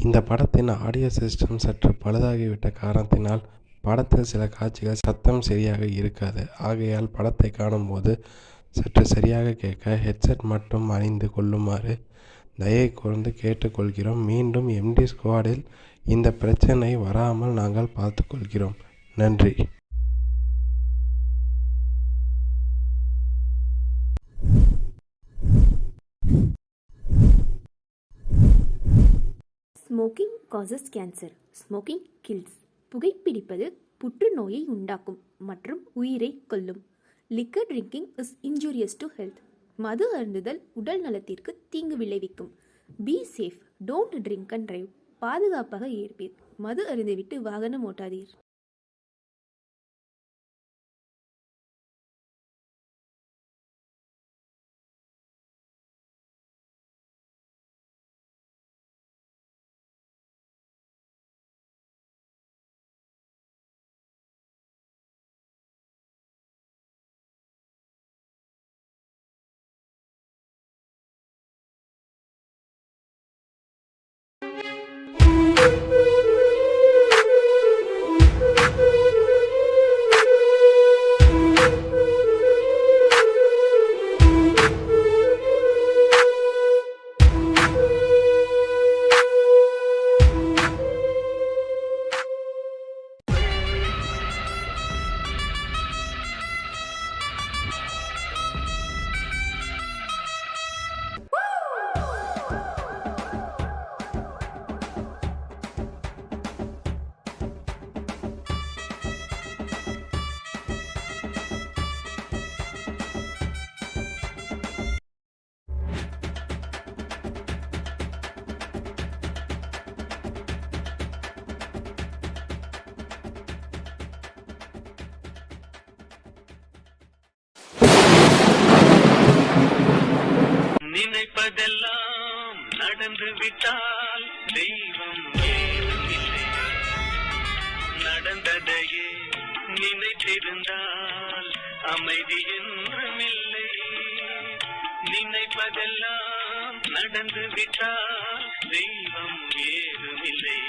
இந்த படத்தின் audio system சற்று பழுதாகிவிட்ட காரணத்தினால் படத்தில் சில காட்சிகள் சத்தம் சரியாக இருக்காது. ஆகையால் படத்தை காணும்போது சற்று சரியாக கேட்க ஹெட்செட் மட்டும் அணிந்து கொள்ளுமாறு தயை கூர்ந்து கேட்டுக்கொள்கிறோம். மீண்டும் எம்டி ஸ்குவாடில் இந்த பிரச்சனை வராமல் நாங்கள் பார்த்துக்கொள்கிறோம். நன்றி. Smoking causes cancer, smoking kills. புகைப்பிடிப்பது புற்றுநோயை உண்டாக்கும் மற்றும் உயிரை கொல்லும். Liquor drinking is injurious to health. மது அருந்துதல் உடல் நலத்திற்கு தீங்கு விளைவிக்கும். Be safe, don't drink and drive. பாதுகாப்பாக இருப்பீர். மது அருந்திவிட்டு வாகனம் ஓட்டாதீர். நினைப்பதெல்லாம் நடந்து விட்டால் தெய்வம் ஏதும் இல்லை. நடந்ததையே நினைத்திருந்தால் அமைதி என்றும் இல்லை. நினைப்பதெல்லாம் நடந்து விட்டால் தெய்வம் ஏதும் இல்லை.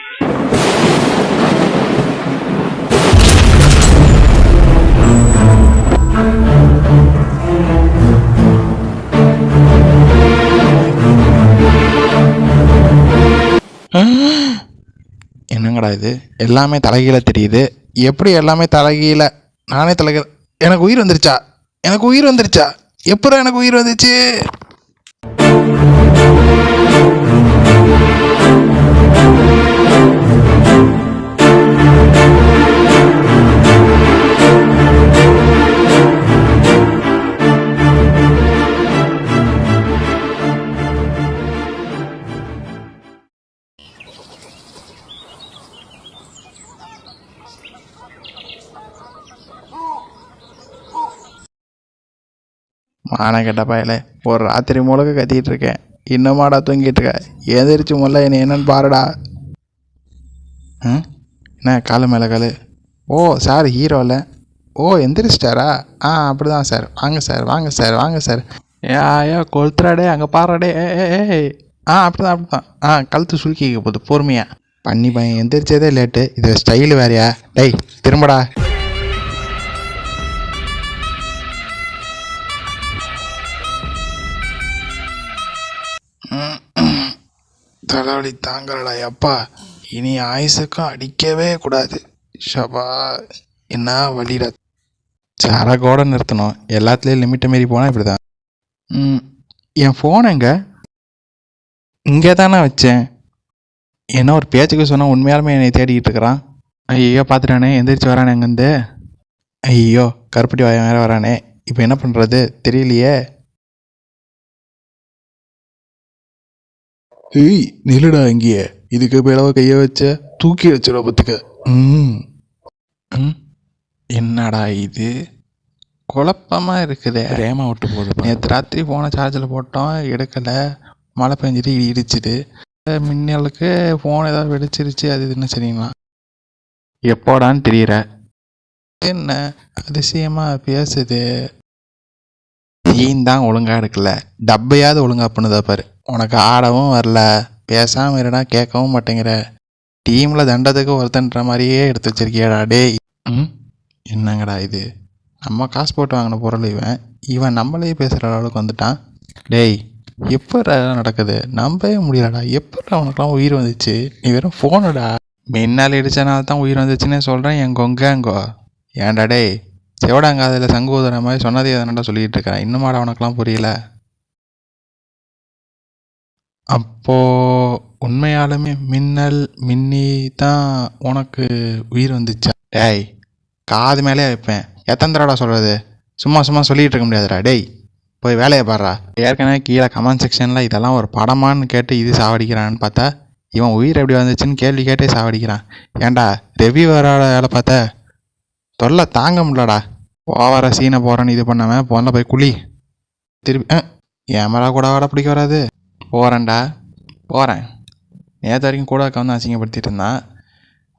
என்னங்கடா இது, எல்லாமே தலைகீழ தெரியுது. எப்படி எல்லாமே தலைகீழ? நானே தலைகீழ. எனக்கு உயிர் வந்துருச்சா? எனக்கு உயிர் வந்துருச்சா? எப்படா எனக்கு உயிர் வந்துச்சு? மான கெட்ட பயல, ஒரு ராத்திரி முழுக்க கத்திட்டு இருக்கேன், இன்னமாடா தூங்கிட்டு இருக்க? எந்திரிச்சு முல்ல என்ன என்னன்னு பாருடா. என்ன காலு மேலே காலு? ஓ சார் ஹீரோ இல்லை? ஓ எந்திரிச்சிட்டாரா? அப்படிதான் சார். வாங்க சார், வாங்க சார், வாங்க சார். ஏ கொளுத்துறாடே, அங்கே பாடுறாடே. அப்படிதான் கழுத்து சுருக்கிக்க போகுது. பொறுமையா பண்ணி பையன் எந்திரிச்சதே லேட்டு, இது ஸ்டைலு வேறையா? டேய் திரும்படா. தலைவலி தாங்கலடா அப்பா. இனி ஆயுசுக்கும் அடிக்கவே கூடாது. ஷபா என்ன வலிடா. சரகோட நிறுத்தணும். எல்லாத்துலேயும் லிமிட்டை மாரி போனால் இப்படி தான். என் ஃபோன் எங்க? இங்கே தானே வச்சேன். என்ன ஒரு பேச்சுக்கு சொன்னால் உண்மையாலுமே என்னை தேடிக்கிட்டு இருக்கிறான். ஐயோ பார்த்துட்டானே, எந்திரிச்சு வரானே அங்கேருந்து. ஐயோ கருப்பட்டி வாய வேற வரானே. இப்போ என்ன பண்ணுறது தெரியலையே. ஏய் நில்லுடா இங்கேயே. இதுக்கு பிளவ கையை வச்ச தூக்கி வச்சிட பத்துக்க. என்னடா இது குழப்பமா இருக்குதே. ரேமா விட்டு போகுது. நேற்று ராத்திரி ஃபோனை சார்ஜில் போட்டோம், எடுக்கலை. மழை பெஞ்சிட்டு இடிச்சிட்டு மின்னலுக்கு ஃபோன் ஏதாவது வெடிச்சிருச்சு. அது இதுன்னு சரிங்களா? எப்போடான்னு தெரியற. என்ன அதிசயமா பேசுது. சீன் தான் ஒழுங்கா எடுக்கல, டப்பையாவது ஒழுங்கா பண்ணுதா பாரு. உனக்கு ஆடவும் வரல, பேசாமல் இருடா, கேட்கவும் மாட்டேங்கிற. டீமில் தண்டத்துக்கு ஒருத்தன்ற மாதிரியே எடுத்து வச்சிருக்கியாடா டேய். என்னங்கடா இது? நம்ம காசு போட்டு வாங்கின பொருள் இவன் நம்மளே பேசுகிற அளவுக்கு வந்துட்டான். டேய், எப்படா நடக்குது? நம்பவே முடியலடா. எப்படா உனக்குலாம் உயிர் வந்துச்சு? நீ வெறும் ஃபோனுடா. மின்னால் இடிச்சனால தான் உயிர் வந்துச்சுன்னே சொல்கிறேன். என் கொங்கோ ஏன்டா டேய், செவடாங்க அதில் சங்கு ஊதுற மாதிரி சொன்னதே எதனாடா சொல்லிகிட்டு இருக்கிறேன். இன்னுமாடா உனக்குலாம் புரியல? அப்போது உண்மையாலுமே மின்னி தான் உனக்கு உயிர் வந்துச்சா? டேய், காது மேலே வைப்பேன். எத்தனை தடவை சொல்கிறது? சும்மா சொல்லிகிட்டு இருக்க முடியாதுடா. டேய், போய் வேலையை பாடுறா. ஏற்கனவே கீழே கமெண்ட் செக்ஷனில் இதெல்லாம் ஒரு படமான்னு கேட்டு இது சாவடிக்கிறான்னு பார்த்தா இவன் உயிர் எப்படி வந்துச்சுன்னு கேள்வி கேட்டே சாவடிக்கிறான். ஏன்டா ரெவியூவரோட வேலை பார்த்த? தொல்லை தாங்க முடியலடா. ஓவர சீனை போகிறேன்னு இது பண்ணாமல் போன போய் குழி. திருப்பி என் மேலே கூட வர பிடிக்க வராது. போகிறேன். நேற்று வரைக்கும் கூட வந்து அசிங்கப்படுத்திட்டு இருந்தான்.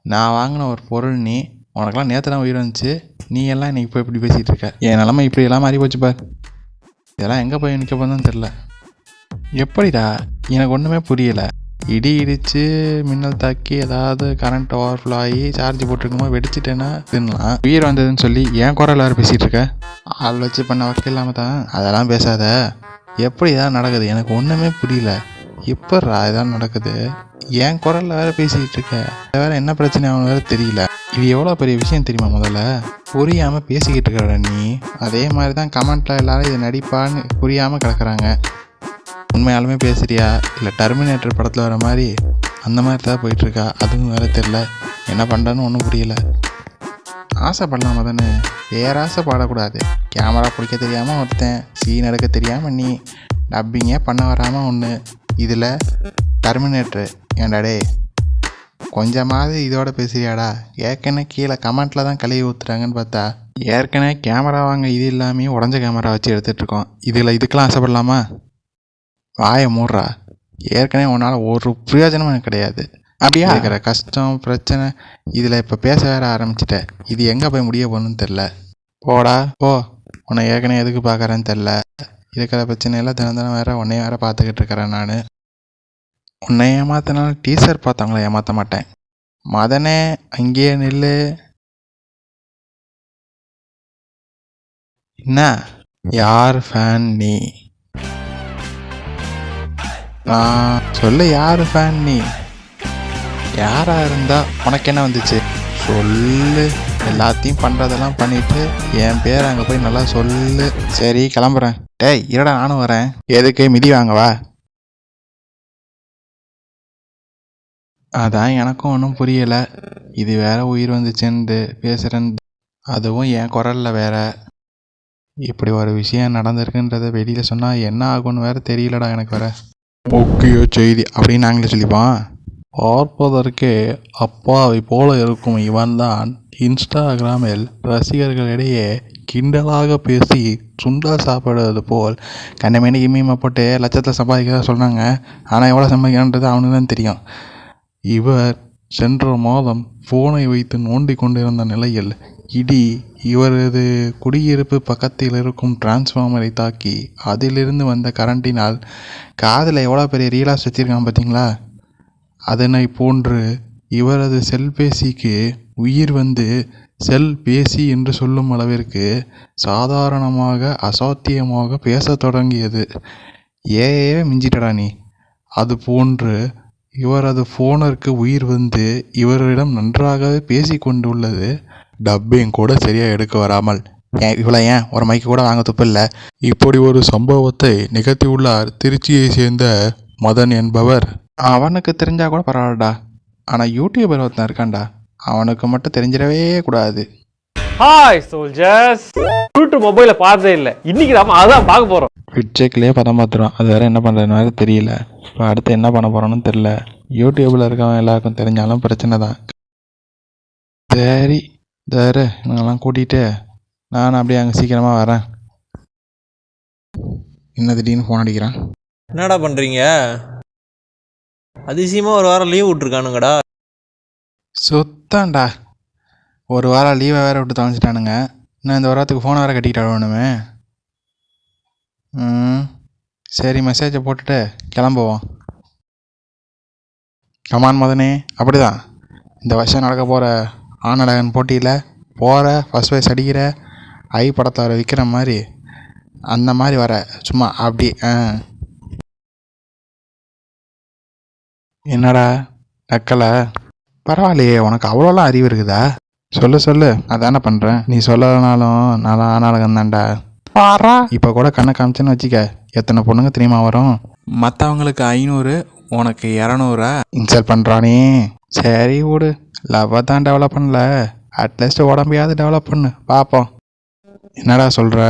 நான் வாங்கின ஒரு பொருள் நீ, உனக்கெல்லாம் நேற்று தான் உயிர் வந்துச்சு. நீ எல்லாம் இன்றைக்கி போய் இப்படி பேசிகிட்டு இருக்க. என் நிலமை இப்படி எல்லாம் மாறி போச்சு பார். இதெல்லாம் எங்கே போய் நிற்க போதுன்னு தெரில. எப்படிடா? எனக்கு ஒன்றுமே புரியலை. இடி இடித்து மின்னல் தாக்கி ஏதாவது கரண்ட் ஓவர்ஃப்ளோ ஆகி சார்ஜ் போட்டுருக்குமோ வெடிச்சிட்டேன்னா தின்னலாம். உயிர் வந்ததுன்னு சொல்லி ஏன் குரல் வேறு பேசிகிட்டு இருக்க? ஆள் வச்சு பண்ண ஒர்க் இல்லாமல் தான். அதெல்லாம் பேசாத. எப்படி இதான் நடக்குது? எனக்கு ஒன்றுமே புரியல. எப்பட்றா இதான் நடக்குது? என் குரலில் வேறு பேசிக்கிட்டு இருக்க. வேறு என்ன பிரச்சனை அவனு வேறு தெரியல. இது எவ்வளோ பெரிய விஷயம் தெரியுமா? முதல்ல புரியாமல் பேசிக்கிட்டு இருக்கிற நீ. அதே மாதிரி தான் கமெண்ட்டில் எல்லாரும் இதை நடிப்பான்னு புரியாமல் கிடக்குறாங்க. உண்மையாலுமே பேசுறியா இல்லை டெர்மினேட்டர் படத்தில் வர மாதிரி அந்த மாதிரி தான் போயிட்டுருக்கா? அதுவும் வேறு தெரில. என்ன பண்ணுறன்னு ஒன்றும் புரியல. ஆசைப்படலாமா தானே? பேராசை பாடக்கூடாது. கேமரா பிடிக்க தெரியாமல் ஒருத்தன், சீன் எடுக்க தெரியாமல் நீ, டப்பிங்கே பண்ண வராமல் ஒன்று, இதில் டெர்மினேட்ரு. ஏன்டா டே, கொஞ்சமாவது இதோட பேசுறியாடா? ஏற்கனவே கீழே கமெண்ட்டில் தான் கழுவி ஊற்றுறாங்கன்னு பார்த்தா ஏற்கனவே கேமரா வாங்க இது இல்லாமல் உடஞ்ச கேமரா வச்சு எடுத்துகிட்ருக்கோம். இதுக்கெல்லாம் ஆசைப்படலாமா? வாயை மூடுறா. ஏற்கனவே உன்னால் ஒரு பிரயோஜனமும் எனக்கு கிடையாது. அப்படியே இருக்கிற கஷ்டம் பிரச்சனை இதில் இப்போ பேச வேற ஆரம்பிச்சிட்டேன். இது எங்கே போய் முடிய போகணுன்னு தெரில. போடா போ. உன்னை ஏற்கனவே எதுக்கு பார்க்குறேன்னு தெரில. இருக்கிற பிரச்சனையெல்லாம் தினம் வேற உன்னைய வேற பார்த்துக்கிட்டு இருக்கிறேன் நான். உன்னை ஏமாத்தினாலும் டீசர் பார்த்தவங்கள ஏமாற்ற மாட்டேன். மதனே அங்கேயே நில்லு. என்ன யார் ஃபேன் நீ? சொல்லு, யார் ஃபேன் நீ? யாராக இருந்தா உனக்கு என்ன வந்துச்சு சொல்லு. எல்லாத்தையும் பண்ணுறதெல்லாம் பண்ணிவிட்டு என் பேர் அங்கே போய் நல்லா சொல்லு. சரி, கிளம்புறேன். டேய் இருடா, நானும் வரேன். எதுக்கு? மிதி வாங்கவா? அதான் எனக்கும் ஒன்றும் புரியலை. இது வேற உயிர் வந்துச்சுன்னு பேசுகிறேன், அதுவும் என் குரலில் வேற. இப்படி ஒரு விஷயம் நடந்திருக்குன்றதை வெளியில் சொன்னால் என்ன ஆகும்னு வேற தெரியலடா எனக்கு வேற. முக்கிய செய்தி அப்படின்னு நாங்களே சொல்லிப்போம். பார்ப்பதற்கே அப்பாவை போல இருக்கும் இவன்தான் இன்ஸ்டாகிராமில் ரசிகர்களிடையே கிண்டலாக பேசி சுண்டல் சாப்பிடுவது போல் கண்டமேனிக்கு மீமை போட்டு லட்சத்தில் சம்பாதிக்கிறதா சொன்னாங்க. ஆனால் எவ்வளோ சம்பாதிக்கிறான்றது அவனுக்கு தான் தெரியும். இவர் சென்ற மாதம் ஃபோனை வைத்து நோண்டி கொண்டிருந்த நிலையில் இடி இவரது குடியிருப்பு பக்கத்தில் இருக்கும் டிரான்ஸ்ஃபார்மரை தாக்கி அதிலிருந்து வந்த கரண்டினால் காதில் எவ்வளோ பெரிய ரீலாஸ் வச்சுருக்கான் பார்த்தீங்களா? அதனை போன்று இவரது செல்பேசிக்கு உயிர் வந்து செல்பேசி என்று சொல்லும் அளவிற்கு சாதாரணமாக அசாத்தியமாக பேசத் தொடங்கியது. ஏவே மிஞ்சிட்டடா நீ. அது போன்று இவரது ஃபோனருக்கு உயிர் வந்து இவரிடம் நன்றாகவே பேசி கொண்டுள்ளது. டப்பிங் கூட சரியாக எடுக்க வராமல் இவ்வளோ ஏன் ஒரு மைக்கு கூட வாங்க துப்பில்லை. இப்படி ஒரு சம்பவத்தை நிகழ்த்தியுள்ளார் திருச்சியை சேர்ந்த மதன் என்பவர். அவனுக்கு தெரிஞ்சால் கூட பரவாயில்லடா, ஆனால் யூடியூபர் ஒருத்தன் இருக்கான்டா, அவனுக்கு மட்டும் தெரிஞ்சிடவே கூடாது. ஹாய் சோல்ஜர்ஸ், யூடியூப் மொபைலை பார்த்ததே இல்லை, இன்னைக்கு நாம அதான் பார்க்க போகிறோம். விட்சேக்லேயே படம் பார்த்துருவோம். அது வேறு என்ன பண்ணுறதுன்னு வேறு தெரியல. இப்போ அடுத்து என்ன பண்ண போகிறோன்னு தெரில. யூடியூப்பில் இருக்கவன் எல்லாருக்கும் தெரிஞ்சாலும் பிரச்சனை தான். சரி தரு, இவங்கெல்லாம் கூட்டிகிட்டு நான் அப்படியே அங்கே சீக்கிரமாக வரேன். இன்னும் திடீர்னு ஃபோன் அடிக்கிறான். என்னடா பண்ணுறீங்க? அதிசயமாக ஒரு வாரம் லீவ் விட்ருக்கானுங்கடா. சுத்தான்டா, ஒரு வாரம் லீவை வேறு விட்டு தொலைஞ்சிட்டானுங்க. இன்னும் இந்த வாரத்துக்கு ஃபோனை வேறு கட்டிக்கிட்டு வேணுமே. சரி, மெசேஜை போட்டுட்டு கிளம்புவோம். கமான் மதனே, அப்படிதான் இந்த வருஷம் நடக்க போகிற ஆனழகன் போட்டியில் போகிற ஃபர்ஸ்ட் ப்ரைஸ் அடிக்கிற ஐ படத்தை வர விற்கிற மாதிரி அந்த மாதிரி வர சும்மா அப்படி என்னடா நக்கலை? பரவாயில்லையே, உனக்கு அவ்வளோலாம் அறிவு இருக்குதா? சொல்லு அதானே பண்ணுறேன். நீ சொல்லலைனாலும் நான் ஆனழகன் தான்டா. பாரா இப்போ கூட கண்ணை காமிச்சேன்னு வச்சுக்க, எத்தனை பொண்ணுங்க தெரியுமா வரும்? மற்றவங்களுக்கு 500, உனக்கு 200. இன்சல்ட் பண்ணுறானே. சரி விடு, லவ்வை தான் டெவலப் பண்ணல, அட்லீஸ்ட் உடம்பையாவது டெவலப் பண்ணு பார்ப்போம். என்னடா சொல்கிற?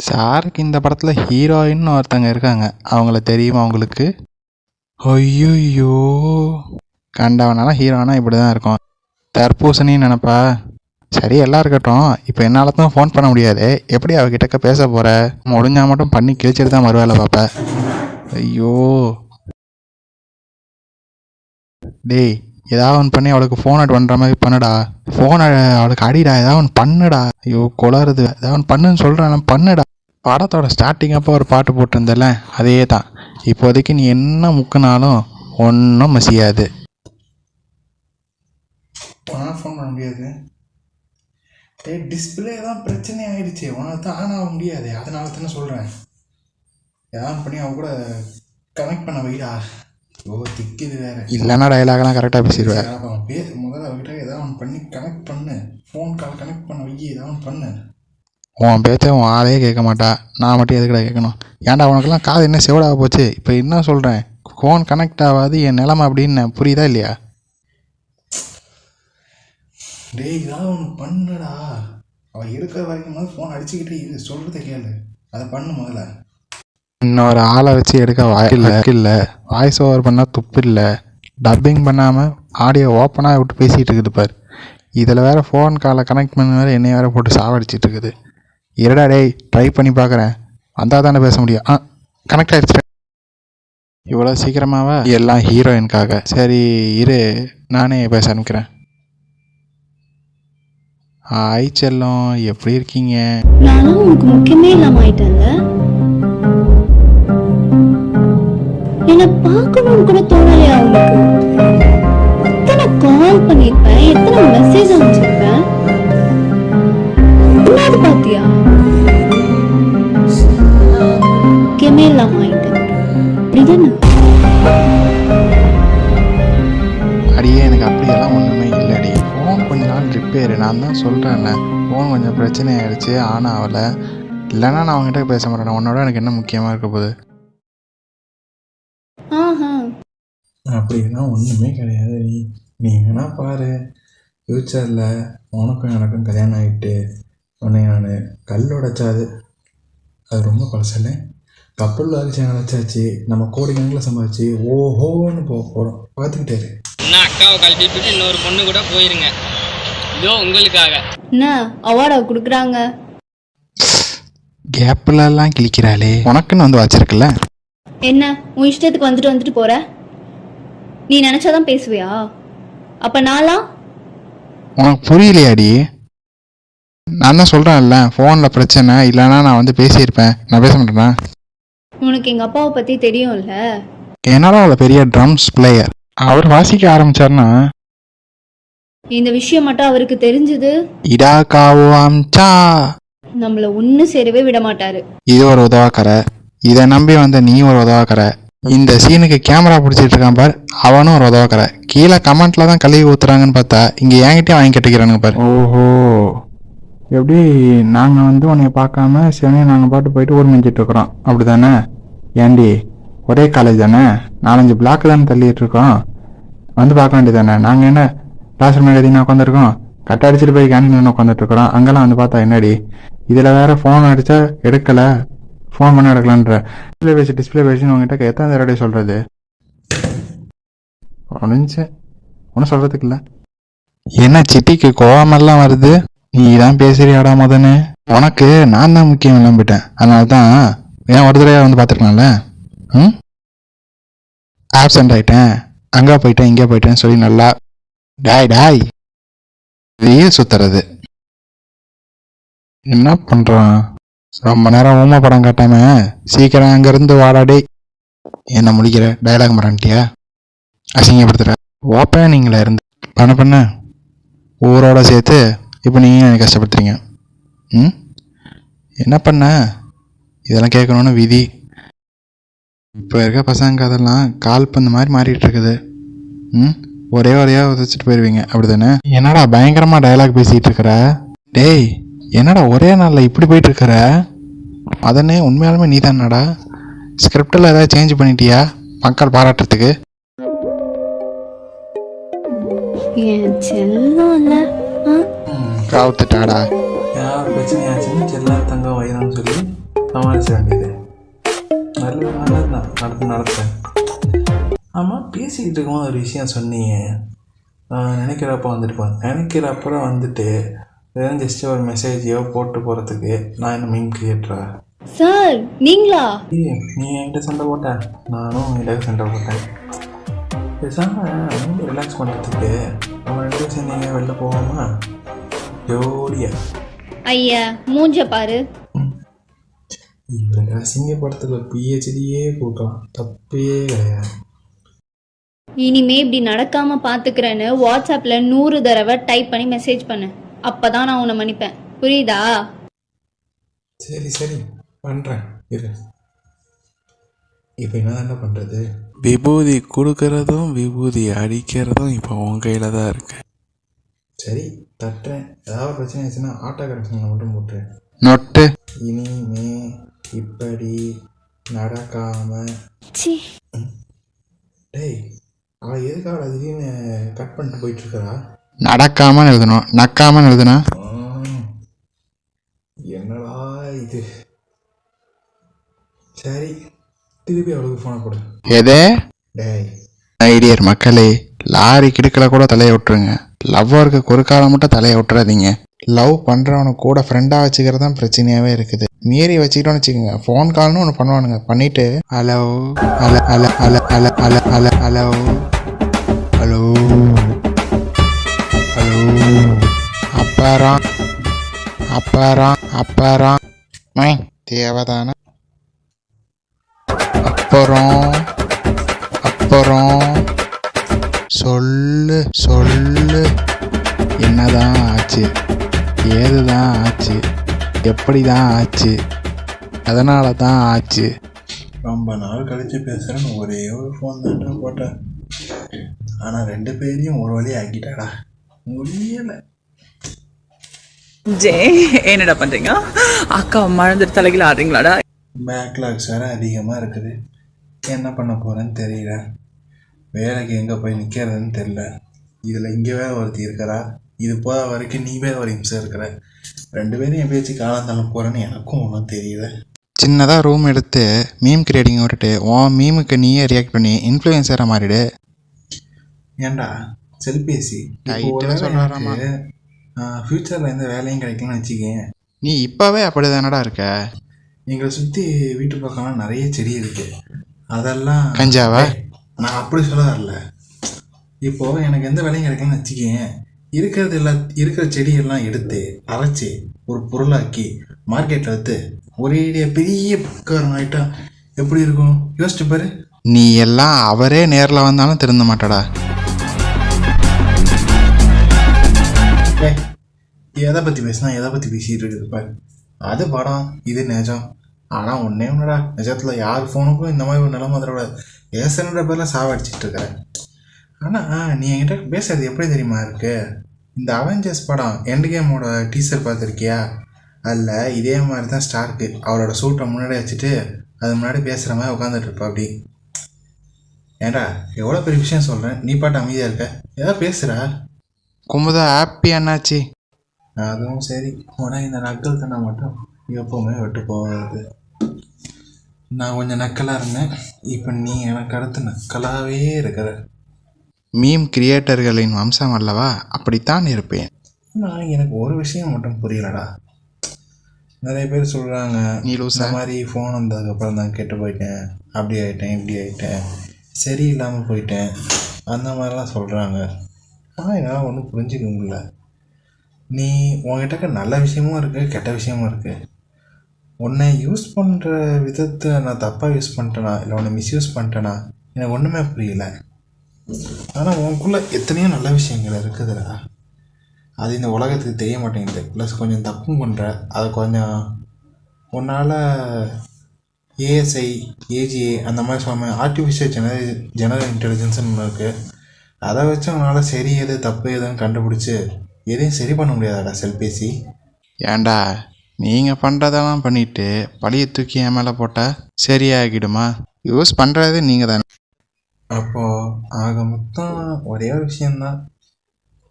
சாருக்கு இந்த படத்தில் ஹீரோயின்னு ஒருத்தங்க இருக்காங்க, அவங்கள தெரியுமா உங்களுக்கு? ஐயோ, கண்டவனால ஹீரோனா இப்படி தான் இருக்கும், தர்பூசணின்னு நினப்பா. சரி எல்லாம் இருக்கட்டும், இப்போ என்னால் தான் ஃபோன் பண்ண முடியாது, எப்படி அவகிட்டக்க பேச போகிற? முடிஞ்சா மட்டும் பண்ணி கிழிச்சிட்டு தான் வருவேல பாப்ப. ஐயோ டேய், ஏதாவது ஒன்று பண்ணி அவளுக்கு ஃபோன் அட் பண்ணுற மாதிரி பண்ணுடா. ஃபோனை அவளுக்கு அடிடா, ஏதாவது ஒன்று பண்ணுடா. ஐயோ குளறுது, ஏதாவது ஒன்று பண்ணுன்னு சொல்கிறேன், பண்ணுடா. படத்தோட ஸ்டார்டிங் அப்போ ஒரு பாட்டு போட்டிருந்தல, அதே தான். இப்போதைக்கு நீ என்ன முக்குனாலும் ஒன்றும் மசியாது. ஃபோன் பண்ண முடியாது. டிஸ்பிளே தான் பிரச்சனை ஆயிடுச்சு, உனக்கு தான் ஆன் ஆக முடியாது, அதனால தானே சொல்கிறேன். ஏதாவது பண்ணி அவன் கூட கனெக்ட் பண்ண வைடா. ஓ திக்குது வேறு. இல்லைன்னா டைலாக்லாம் கரெக்டாக பேசிடுவேன். அவன் முதல்ல அவகிட்ட ஏதாவது ஒன்று பண்ணி கனெக்ட் பண்ணு, ஃபோன் கால் கனெக்ட் பண்ண வை, ஏதாவது ஒன்று பண்ணு. உன் பேச்சை உன் ஆளே கேட்க மாட்டா, நான் மட்டும் எதுக்கடா கேட்கணும்? ஏன்டா உனக்குலாம் காது என்ன செவடாக போச்சு? இப்போ என்ன சொல்கிறேன், ஃபோன் கனெக்ட் ஆகாது என் நிலமை அப்படின்னு புரியுதா இல்லையா? டேய் ஏதாவது ஒன்று பண்ணுடா. அவள் இருக்கிற வரைக்கும் போது ஃபோன் அடிச்சுக்கிட்டே இது சொல்கிறத கேளு, அதை பண்ணு முதல்ல. இன்னொரு ஆளை வச்சு எடுக்க இல்லை, வாய்ஸ் ஓவர் பண்ணால் துப்பு இல்லை, டப்பிங் பண்ணாமல் ஆடியோ ஓப்பனாக விட்டு பேசிகிட்டு இருக்குது பார். இதில் வேறு ஃபோன் காலை கனெக்ட் பண்ண வேறு என்னை வேறு போட்டு சாவடிச்சிட்டு இருக்குது. இருடா டேய், ட்ரை பண்ணி பார்க்குறேன், வந்தால் தானே பேச முடியும். கனெக்ட் ஆகிடுச்சு. இவ்வளோ சீக்கிரமாவா? எல்லாம் ஹீரோயின்காக. சரி இரு, நானே பேச ஆரம்பிக்கிறேன். ஹாய் செல்லம், எப்படி இருக்கீங்க? நானும் உனக்கு முக்கியமே இல்லாம ஆயிட்டேன்ல. என்னை பார்க்கணும்னு கூட தோணலையா உனக்கு? எத்தனை கால் பண்ணிருப்பேன், எத்தனை மெசேஜ் அனுப்பிச்சிருப்பேன், என்னது பாத்தியா? முக்கியமே இல்லாம ஆயிட்டேன், அப்படிதானே? அடியே எனக்கு அப்படியெல்லாம் ஒன்றுமே இல்லைடி. ஃபோன் கொஞ்ச நாள் ரிப்பேரு, நான் தான் சொல்கிறேன்ல, ஃபோன் கொஞ்சம் பிரச்சனை ஆகிடுச்சு, ஆன் ஆகலை. இல்லைன்னா நான் அவங்ககிட்ட பேச மாட்டேன். உன்னோட எனக்கு என்ன முக்கியமாக இருக்க போகுது? அப்படின்னா ஒன்றுமே கிடையாது. நீ வேணா பாரு, ஃப்யூச்சரில் உனக்கும் எனக்கும் கல்யாணம் ஆகிட்டு உடனே நான் கல் உடைச்சாது, அது ரொம்ப பழசல்ல, கப்பல் அரிசி நினச்சாச்சு, நம்ம கோடிக்கணக்கில் சம்பாதிச்சு ஓஹோன்னு போக போகிறோம். பார்த்துக்கிட்டாரு என்ன அக்காவை கழட்டிட்டு இன்னொரு பொண்ணு கூட போயிருங்க, இதோ உங்களுக்காக. என்ன அவார்டா கொடுக்குறாங்க? கேப்லலாம் கிழிக்கிறாளே, உனக்குன்னு வந்து வச்சிருக்குல்ல. என்ன உன் இஷ்டத்துக்கு வந்துட்டு போற? நீ நினைச்சாதான் பேசுவியா? அப்ப நான்லாம் உனக்கு புரியலையாடி? நான் தான் சொல்கிறேன்ல, ஃபோனில் பிரச்சனை, இல்லைன்னா நான் வந்து பேசியிருப்பேன். நான் பேச மாட்டேனா? உனக்கு எங்க அப்பாவை பத்தி தெரியும்ல. என்னால அவ்வளோ பெரிய ட்ரம்ஸ் பிளேயர், அவர் வாசிக்க ஆரம்பிச்சாருன்னா இந்த விஷயம் மட்டும் அவருக்கு தெரிஞ்சது, இடா காவோ அம்சா நம்மள ஒண்ணு சேரவே விட மாட்டாரு. இது ஒரு உதவாக்கரை, இதை நம்பி வந்த நீ ஒரு உதவாக்கரை, இந்த சீனுக்கு கேமரா பிடிச்சிட்டு இருக்கான் பார், அவனும் ஒரு உதவாக்கரை. கீழே கமெண்ட்ல தான் கழுவி ஊத்துறாங்கன்னு பார்த்தா இங்கே என்கிட்டயும் வாங்கி கட்டிக்கிறானுங்க பார். ஓஹோ, எப்படி நாங்கள் வந்து உன்னைய பார்க்காம சிவனையும் நாங்கள் பாட்டு போயிட்டு ஊர் மேய்ஞ்சிட்டு இருக்கிறோம், அப்படி தானே? ஏண்டி ஒரே காலேஜ் தானே, 4-5 பிளாக் தானே தள்ளிட்டு இருக்கோம், வந்து பார்க்க வேண்டியது தானே? நாங்கள் என்ன கிளாஸ் ரூம் எழுதினா உட்காந்துருக்கோம், கட்ட அடிச்சுட்டு போய் கேண்டீன் உட்காந்துட்டு இருக்கிறோம், அங்கெல்லாம் வந்து பார்த்தா என்னடி? இதில் வேற ஃபோன் அடித்தா எடுக்கலை, ஃபோன் பண்ண எடுக்கலான்ற, டிஸ்பிளே பேசின்னு உங்ககிட்ட எத்தனை தடவை சொல்கிறது? ஒன்றும் சொல்கிறதுக்கு இல்லை. என்ன சிட்டிக்கு கோவமெல்லாம் வருது? நீ தான் பேசுறியாடா முதன்னு? உனக்கு நான் தான் முக்கியம் இல்லாம போயிட்டேன், அதனால தான் ஏன் ஒரு தடவை வந்து பார்த்துருக்கலாம்ல. ஆப்சண்ட் ஆகிட்டேன், அங்கே போயிட்டேன் இங்கே போயிட்டேன்னு சொல்லி நல்லா டாய் ரீல் சுத்துறது. என்ன பண்ணுறான்? ரொம்ப நேரம் ஊமை படம் காட்டாம சீக்கிரம் அங்கேருந்து வாடாடே. என்ன முடிக்கிற டைலாக் மாட்டான்ட்டியா? அசிங்கப்படுத்துற. ஓப்பனிங்கில் இருந்து பண்ண ஊரோட சேர்த்து இப்போ நீங்கள் எனக்கு கஷ்டப்படுத்துறீங்க. ம், என்ன பண்ண? இதெல்லாம் கேட்கணுன்னு விதி. இப்போ இருக்க பசங்க அதெல்லாம் கால் பண்ண மாதிரி மாறிட்டு இருக்குது. ம், ஒரே உதச்சிட்டு போயிடுவீங்க அப்படி தானே? என்னடா பயங்கரமாக டயலாக் பேசிகிட்டு இருக்கிற? டேய், என்னடா ஒரே நாளில் இப்படி போயிட்டு இருக்கிற? அதனே உண்மையாலுமே நீ தானடா? ஸ்கிரிப்டில் ஏதாவது சேஞ்ச் பண்ணிட்டியா மக்கள் பாராட்டுறதுக்கு? என் செல்லம்ல காவுத்துட்டாடா. யார் பிரச்சனையாச்சுன்னு செல்லா தங்கம் வயிறான்னு சொல்லி சமாளிக்க வேண்டியது. நல்லது தான் நடத்தேன். ஆமாம், பேசிக்கிட்டு இருக்கும்போது ஒரு விஷயம் சொன்னீங்க. நினைக்கிறப்ப வந்துட்டுப்பேன். நினைக்கிறப்பறம் வந்துட்டு வெறும் ஜஸ்ட் ஒரு மெசேஜையோ போட்டு போகிறதுக்கு நான் என்ன மீன் கிரியேட்டரா? சார் நீங்களா? நீ என்கிட்ட சண்டை போட்ட, நானும் உங்ககிட்ட சண்டை போட்டேன். பேசாமல் ரிலாக்ஸ் பண்ணுறதுக்கு நம்ம 2 பேரும் சேர்ந்தீங்க வெளில போவோமா ஜோடியா? ஐயா மூஞ்ச பாரு. இவங்க அசிங்க படத்தில் பிஹெச்டியே கொடுக்கலாம், தப்பே கிடையாது. இனிமே இப்படி நடக்காம பாத்துக்கிறேன்னு வாட்ஸ்அப்ல 100 தடவை டைப் பண்ணி மெசேஜ் பண்ணு. அப்பதான் நான் உன்னை மன்னிப்பேன். புரியுதா? சரி பண்ணுறேன். இரு, இப்போ என்ன பண்ணுறது? விபூதி கொடுக்கறதும் விபூதி அடிக்கிறதும் இப்போ உன் கையில் தான் இருக்கு. சரி தட்டுறேன். ஏதாவது பிரச்சனை ஆச்சுன்னா ஆட்டோ கரெக்ஷனில் மட்டும் போட்டுறேன். நொட்டு இனிமே இப்படி நடக்காம. டேய், அவள் எதுக்காக திடீர்னு கட் பண்ணிட்டு போயிட்டு இருக்கா? நடக்காமல் எழுதணும், நக்காமல் எழுதுனா என்னடா இது? சரி, திருப்பி அவளுக்கு ஃபோனை போடு. எதே? டேய் ஐடியர் மக்களே, லாரி கிடுக்கல கூட தலையை விட்டுருங்க, லவ்வருக்கு குறுக்கால மட்டும் தலையை விட்டுறாதீங்க. லவ் பண்ணுறவனு கூட ஃப்ரெண்டாக வச்சுக்கிறது தான் பிரச்சனையாகவே இருக்குது. மீறி வச்சுக்கிட்டோன்னு வச்சுக்கோங்க, ஃபோன் கால்னு ஒன்று பண்ணுவானுங்க. பண்ணிவிட்டு hello hello hello hello hello hello hello hello hello hello அப்பாராம் அப்பாராம் அப்பாராம் தேவைதானே. அப்புறம் சொல்லு சொல்லு, என்னதான் ஆச்சு, ஏதுதான் ஆச்சு, எப்படி தான் ஆச்சு, அதனால தான் ஆச்சு. ரொம்ப நாள் கழித்து பேசுகிறேன்னு ஒரே ஒரு ஃபோன் தான் போட்டேன். ஆனால் 2 பேரையும் ஒரு வழி ஆக்கிட்டாடா, முடியலை. ஜே, என்னடா பண்றீங்க? அக்கா மறந்துட்டு தலைகில ஆடுறீங்களாடா? பேக்லாக்ஸ் வேறு அதிகமாக இருக்குது. என்ன பண்ண போகிறேன்னு தெரியல. வேலைக்கு எங்கே போய் நிற்கிறதுன்னு தெரில. இதில் இங்கே வேறு ஒருத்தி இருக்கிறா. இது போகிற வரைக்கும் நீ வேறு ஒரு நிமிஷம் இருக்கிற. 2 பேரும் என் பேச்சு காலந்தாலும் போகிறேன்னு எனக்கும் ஒன்றும் தெரியல. சின்னதாக ரூம் எடுத்து மீம் கிரியேட்டிங் விட்டுட்டு உன் மீமுக்கு நீயே ரியாக்ட் பண்ணி இன்ஃப்ளூயன்சராக மாறிடு. ஏண்டா செல்பேசி சொல்கிறாராமா? ஃப்யூச்சரில் எந்த வேலையும் கிடைக்கலன்னு வச்சுக்கேன். நீ இப்போவே அப்படி தானடா இருக்க. எங்களை சுற்றி வீட்டு பக்கம்லாம் நிறைய செடி இருக்குது. அதெல்லாம் கஞ்சாவா? நான் அப்படி சொல்ல வரல. இப்போது எனக்கு எந்த வேலையும் கிடைக்கலன்னு வச்சுக்கேன், இருக்கிற செடியெல்லாம் எடுத்து அரைச்சி ஒரு பொருளாக்கி மார்க்கெட்டில் எடுத்து ஒரே பெரிய பக்கம் ஆகிட்டா எப்படி இருக்கும் யோசிச்சு பாரு. நீ எல்லாம் அவரே நேரில் வந்தாலும் திருந்த மாட்டடா. எதை பற்றி பேசினா எதை பற்றி பேசிகிட்டு இருக்குது பாரு. அது படம், இது நிஜம். ஆனால் ஒன்றே ஒன்றுடா, நிஜத்தில் யார் ஃபோனுக்கும் இந்த மாதிரி ஒரு நிலைமை வந்துடக்கூடாது. பேசுகிற பேரில் சாவடிச்சிட்டு இருக்கிறேன். ஆனால் நீ என்கிட்ட பேசுறது எப்படி தெரியுமா இருக்கு? இந்த அவெஞ்சர்ஸ் படம் எண்ட் கேமோட டீசர் பார்த்துருக்கியா? அதில் இதே மாதிரி தான் ஸ்டார்க்கு அவளோட சூட்டை முன்னாடி வச்சுட்டு அது முன்னாடி பேசுகிற மாதிரி உட்காந்துட்டு இருப்பா. அப்படி ஏன்டா எவ்வளோ பெரிய விஷயம் சொல்கிறேன், நீ பாட்டு அமைதியாக இருக்க, ஏதோ பேசுகிறா. குமுதா ஹாப்பி என்னாச்சு? அதுவும் சரி, உனக்கு இந்த நக்கல் தானே மட்டும் எப்போவுமே விட்டு போகாது. நான் கொஞ்சம் நக்கலாக இருந்தேன், இப்போ நீ எனக்கு அடுத்து நக்கலாகவே இருக்கிற. மீம் கிரியேட்டர்களின் வம்சம் அல்லவா, அப்படித்தான் இருப்பேன். நான் எனக்கு ஒரு விஷயம் மட்டும் புரியலடா. நிறைய பேர் சொல்கிறாங்க நீ இந்த லூசா? மாதிரி ஃபோன் வந்ததுக்கப்புறம் தான் கெட்டு போயிட்டேன், அப்படி ஆகிட்டேன், இப்படி ஆகிட்டேன், சரி இல்லாமல் போயிட்டேன், அந்த மாதிரிலாம் சொல்கிறாங்க. ஆனால் என்னால் ஒன்றும் புரிஞ்சிக்க முடியல. நீ உங்ககிட்ட நல்ல விஷயமும் இருக்குது, கெட்ட விஷயமும் இருக்குது. உன்னை யூஸ் பண்ணுற விதத்தை நான் தப்பாக யூஸ் பண்ணிட்டேனா இல்லை உன்னை மிஸ்யூஸ் பண்ணிட்டேனா எனக்கு ஒன்றுமே புரியல. ஆனால் உனக்குள்ள எத்தனையோ நல்ல விஷயங்கள் இருக்குதுடா, அது இந்த உலகத்துக்கு தெரிய மாட்டேங்குது. ப்ளஸ் கொஞ்சம் தப்பும் பண்ணுற, அதை கொஞ்சம் உன்னால் ஏஎஸ்ஐ ஏஜிஏ அந்த மாதிரி சொன்ன ஆர்டிஃபிஷியல் ஜெனரல் இன்டெலிஜென்ஸ்னு ஒன்று இருக்குது. அதை வச்சு உன்னால் சரி எது தப்பு எதுன்னு கண்டுபிடிச்சி எதையும் சரி பண்ண முடியாதாடா செல்பேசி. ஏண்டா நீங்கள் பண்ணுறதெல்லாம் பண்ணிவிட்டு பழைய தூக்கி என் மேலே போட்டால் சரியாகிடுமா? யூஸ் பண்ணுறது நீங்கள் தானே. அப்போது ஆக மொத்தம் ஒரே ஒரு விஷயந்தான்,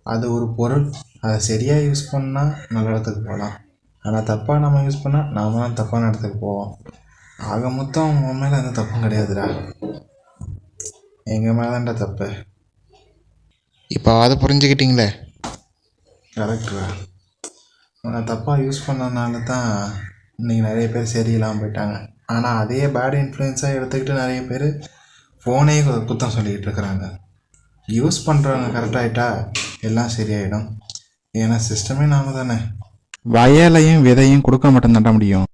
அது ஒரு பொருள், அதை சரியாக யூஸ் பண்ணால் நல்ல இடத்துக்கு போகலாம், ஆனால் தப்பாக நம்ம யூஸ் பண்ணால் நாம தான் தப்பான இடத்துக்கு போவோம். ஆக மொத்தம் உன் மேலே எந்த தப்பும் கிடையாதுடா, எங்கள் மேலே தான்டா தப்பு. இப்போ அதை புரிஞ்சுக்கிட்டீங்களே? கரெக்டுடா. நான் தப்பாக யூஸ் பண்ணனால தான் இன்றைக்கி நிறைய பேர் சரியில்லாமல் போயிட்டாங்க. ஆனால் அதே பேட் இன்ஃப்ளூயன்ஸாக எடுத்துக்கிட்டு நிறைய பேர் ஃபோனே குத்தம் சொல்லிக்கிட்டு இருக்கிறாங்க. யூஸ் பண்ணுறவங்க கரெக்டாகிட்டா எல்லாம் சரியாயிடும். ஏன்னா சிஸ்டமே நாம தானே. வயலையும் விதையும் கொடுக்க மட்டும் தட்ட முடியும்,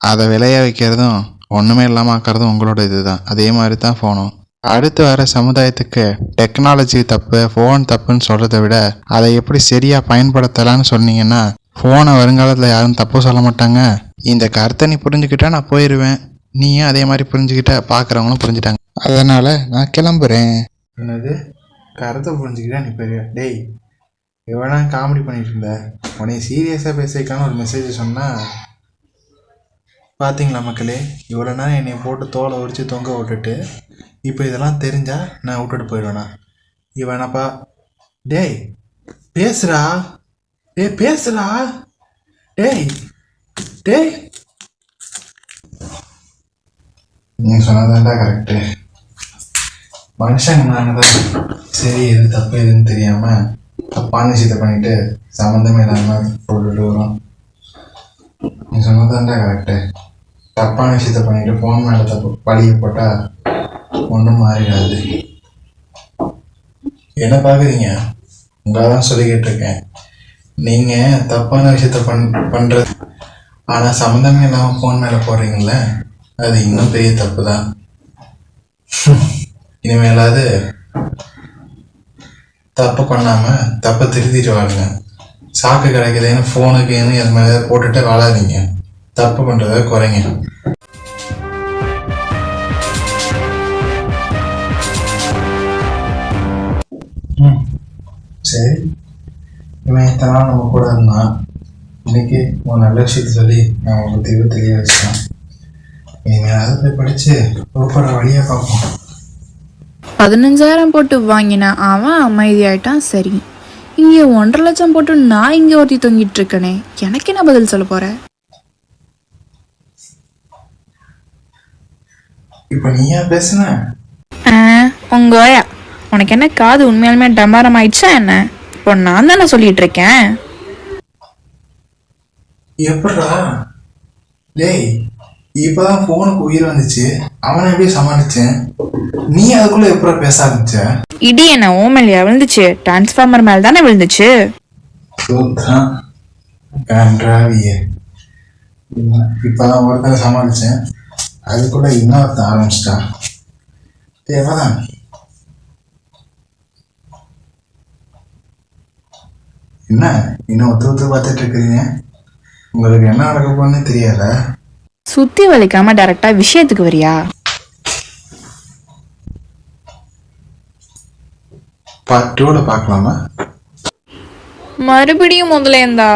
அதை விளைய வைக்கிறதும் ஒன்றுமே இல்லாமல் ஆக்கிறதும் உங்களோட இது தான். அதே மாதிரி தான் ஃபோனும். அடுத்து வர சமுதாயத்துக்கு டெக்னாலஜி தப்பு, ஃபோன் தப்புன்னு சொல்கிறத விட அதை எப்படி சரியாக பயன்படுத்தலான்னு சொன்னீங்கன்னா ஃபோனை வருங்காலத்தில் யாரும் தப்பு சொல்ல மாட்டாங்க. இந்த கருத்தை நீ புரிஞ்சுக்கிட்டா நான் போயிடுவேன், நீயும் அதே மாதிரி புரிஞ்சுக்கிட்ட, பார்க்குறவங்களும் புரிஞ்சுட்டாங்க. அதனால் நான் கிளம்புறேன். என்னது கருத்தை புரிஞ்சுக்கிட்டா நீ பெரிய டேய் எவ்வளோ காமெடி பண்ணிட்டு இருந்த, உடனே சீரியஸாக பேசிக்கான ஒரு மெசேஜ் சொன்னால் பார்த்தீங்களா மக்களே, இவ்வளோ நேரம் என்னை போட்டு தோலை உரித்து தொங்க விட்டுட்டு இப்போ இதெல்லாம் தெரிஞ்சால் நான் விட்டுட்டு போயிடுவேண்ணா. இவனப்பா டேய் பேசுகிறா, டேய் பேசுகிறா, டேய் டேய் நீ சொன்னதாண்டா கரெக்டு. மனுஷங்க நானதான் சரி எது தப்பு எதுன்னு தெரியாமல் தப்பான விஷயத்தை பண்ணிட்டு சம்மந்தமே இல்லாமல் போட்டுட்டு வரோம். நீ சொன்னதாண்டா கரெக்டு. தப்பான விஷயத்த பண்ணிட்டு ஃபோன் மேலே தப்பு பழிய போட்டால் ஒன்றும் மாறிடாது. என்ன பார்க்குறீங்க? உங்களை தான் சொல்லிக்கிட்டு இருக்கேன். நீங்கள் தப்பான விஷயத்த பண்ணுறது ஆனால் சம்மந்தமே இல்லாமல் ஃபோன் மேலே போடுறீங்கள, அது இன்னும் பெரிய தப்பு தான். இனிமேலாவது தப்பு பண்ணாமல் தப்பை திருத்திட்டு வாங்க. சாக்கு கிடைக்குதுன்னு ஃபோனுக்குன்னு அது மேலே போட்டுட்டு வாழாதீங்க. தப்பு பண்ணுறத குறைங்க. சரி, இவன் இத்தனை நாள் நம்ம கூட இருந்தான், இன்னைக்கு ஒரு நல்ல விஷயத்த சொல்லி நான் உங்களுக்கு தெரிய வச்சுட்டேன். இனிமேல் அதை போய் படித்து உட்பட வழியாக பார்ப்போம். 15,000 போட்டு வாங்கின அவன் அமைதியாயிட்டான். சரி, இங்கே 1.5 லட்சம் போட்டு நான் இங்கே ஒருத்தி தொங்கிட்டு இருக்கனே, எனக்கு என்ன பதில் சொல்ல போற? இப்போ நீயா பேசுன? உங்க உனக்கு என்ன காது உண்மையாலுமே டமாரம் ஆயிடுச்சா என்ன? இப்போ நான் தானே சொல்லிட்டு இருக்கேன். எப்படா டேய், இப்பதான் போனுக்கு உயிர் வந்துச்சு, அவனை எப்படி சமாளிச்சேன்? நீ அதுக்குள்ள எப்படா பேச ஆரம்பிச்ச? இடி என்ன ஓமல்லையா விழுந்துச்சு? டிரான்ஸ்ஃபார்மர் மேல தானே விழுந்துச்சு. இப்பதான் ஒருத்தர சமாளிச்சேன், அதுக்குள்ள இன்னொருத்த ஆரம்பிச்சிட்டான். தேவைதான். என்ன இன்னும் ஒத்து பார்த்துட்டு இருக்கிறீங்க? உங்களுக்கு என்ன நடக்க போன்னு தெரியாத? சுத்தி வலிக்காம டைரக்டா விஷயத்துக்கு வரியா? பார்ட் 2ல பார்க்கலாமா? மறுபடியும் முதல்ல இருந்தா